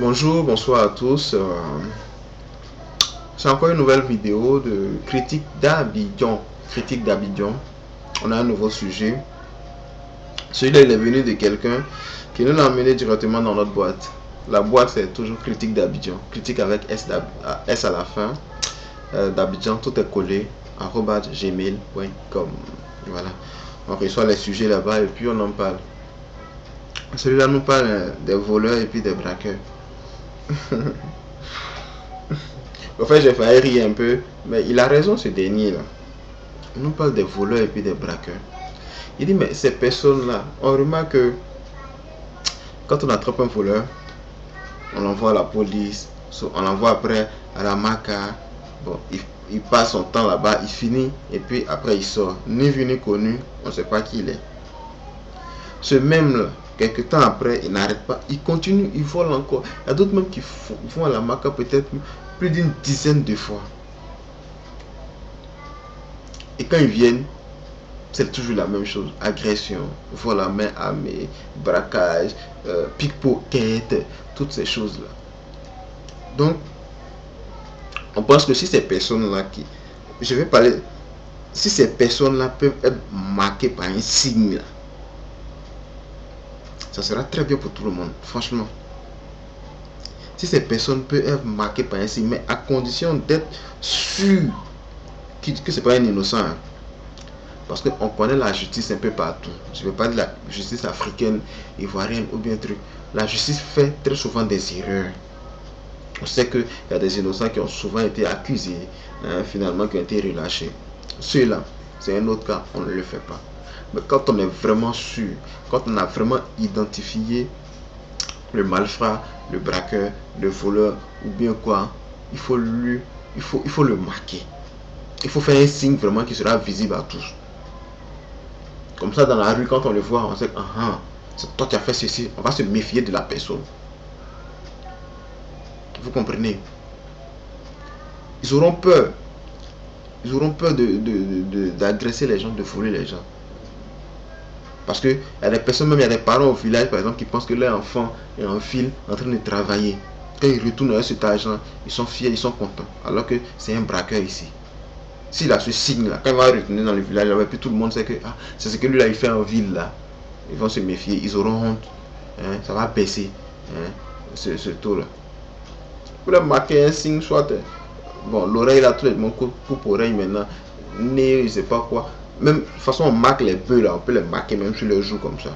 Bonjour, bonsoir à tous. C'est encore une nouvelle vidéo de critique d'Abidjan. Critique d'Abidjan. On a un nouveau sujet. Celui-là, il est venu de quelqu'un qui nous l'a emmené directement dans notre boîte. La boîte, c'est toujours critique d'Abidjan. Critique avec S à la fin. D'Abidjan, tout est collé. @gmail.com. Voilà. On reçoit les sujets là-bas et puis on en parle. Celui-là nous parle des voleurs et puis des braqueurs. En fait, j'ai failli rire un peu, mais il a raison ce dernier là. On nous parle des voleurs et puis des braqueurs. Il dit, mais ces personnes-là, on remarque que quand on attrape un voleur, on l'envoie à la police, on l'envoie après à la MACA. Bon, il passe son temps là-bas, il finit, et puis après il sort. Ni vu ni connu, on ne sait pas qui il est. Ce même là, quelques temps après, il n'arrête pas, il continue, il vole encore. Il y a d'autres même qui vont à la MACA peut-être plus d'une dizaine de fois. Et quand ils viennent, c'est toujours la même chose. Agression, vol à main armée, braquage, pickpocket, toutes ces choses-là. Donc, on pense que si ces personnes-là je vais parler, si ces personnes-là peuvent être marquées par un signe, ça sera très bien pour tout le monde, franchement. Si ces personnes peuvent être marquées par un signe, mais à condition d'être sûr que c'est pas un innocent. Hein. Parce qu'on connaît la justice un peu partout. Je ne veux pas dire la justice africaine, ivoirienne ou bien truc. La justice fait très souvent des erreurs. On sait qu'il y a des innocents qui ont souvent été accusés, hein, finalement qui ont été relâchés. Ceux-là, c'est un autre cas, on ne le fait pas. Mais quand on est vraiment sûr, quand on a vraiment identifié le malfrat, le braqueur, le voleur ou bien quoi, il faut le marquer. Il faut faire un signe vraiment qui sera visible à tous. Comme ça, dans la rue, quand on le voit, on sait que c'est toi qui as fait ceci. On va se méfier de la personne. Vous comprenez? Ils auront peur. Ils auront peur d'agresser les gens, de voler les gens. Parce qu'il y a des personnes, même il y a des parents au village, par exemple, qui pensent que leur enfant est en file en train de travailler. Quand ils retournent avec cet argent, ils sont fiers, ils sont contents. Alors que c'est un braqueur ici. S'il a ce signe-là, quand il va retourner dans le village, et puis tout le monde sait que c'est ce que lui là il fait en ville là. Ils vont se méfier, ils auront honte. Hein, ça va baisser hein, ce taux-là. Vous leur marquer un signe, soit bon, l'oreille là, tout le monde coupe oreille maintenant, nez, je sais pas quoi. Même de toute façon, on marque les bœufs là, on peut les marquer même sur leurs joues comme ça.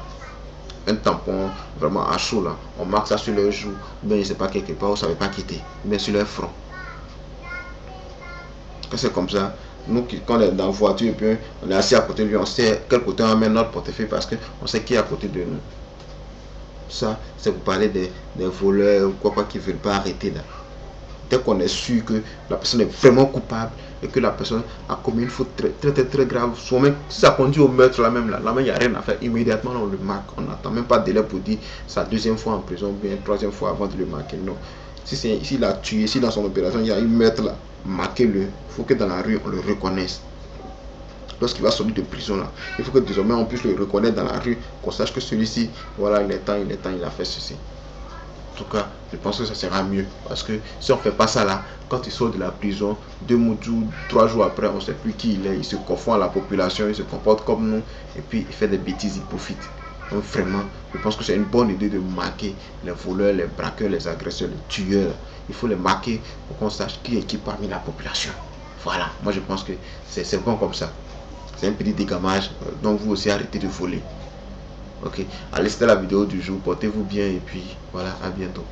Un tampon vraiment à chaud là, on marque ça sur leurs joues, ou bien je sais pas quelque part, on savait pas quitter, ou bien sur leur front. Quand c'est comme ça, nous quand on est dans la voiture et puis on est assis à côté de lui, on sait quel côté on met notre portefeuille parce qu'on sait qui est à côté de nous. Ça, c'est pour parler des voleurs ou quoi qui ne veulent pas arrêter là. Dès qu'on est sûr que la personne est vraiment coupable et que la personne a commis une faute très grave, soit même si ça conduit au meurtre là même, il n'y a rien à faire. Immédiatement, on le marque. On n'attend même pas de délai pour dire sa deuxième fois en prison, bien troisième fois avant de le marquer. Non. S'il a tué, si dans son opération il y a eu meurtre là, marquez-le. Il faut que dans la rue, on le reconnaisse. Lorsqu'il va sortir de prison là, il faut que désormais on puisse le reconnaître dans la rue, qu'on sache que celui-ci, voilà, il a fait ceci. En tout cas, je pense que ça sera mieux. Parce que si on ne fait pas ça là, quand il sort de la prison, 2 jours, 3 jours après, on ne sait plus qui il est. Il se confond à la population, il se comporte comme nous. Et puis, il fait des bêtises, il profite. Donc vraiment, je pense que c'est une bonne idée de marquer les voleurs, les braqueurs, les agresseurs, les tueurs. Il faut les marquer pour qu'on sache qui est qui parmi la population. Voilà, moi je pense que c'est bon comme ça. C'est un petit dégamage. Donc vous aussi arrêtez de voler. Ok, allez, c'était la vidéo du jour. Portez-vous bien et puis voilà, à bientôt.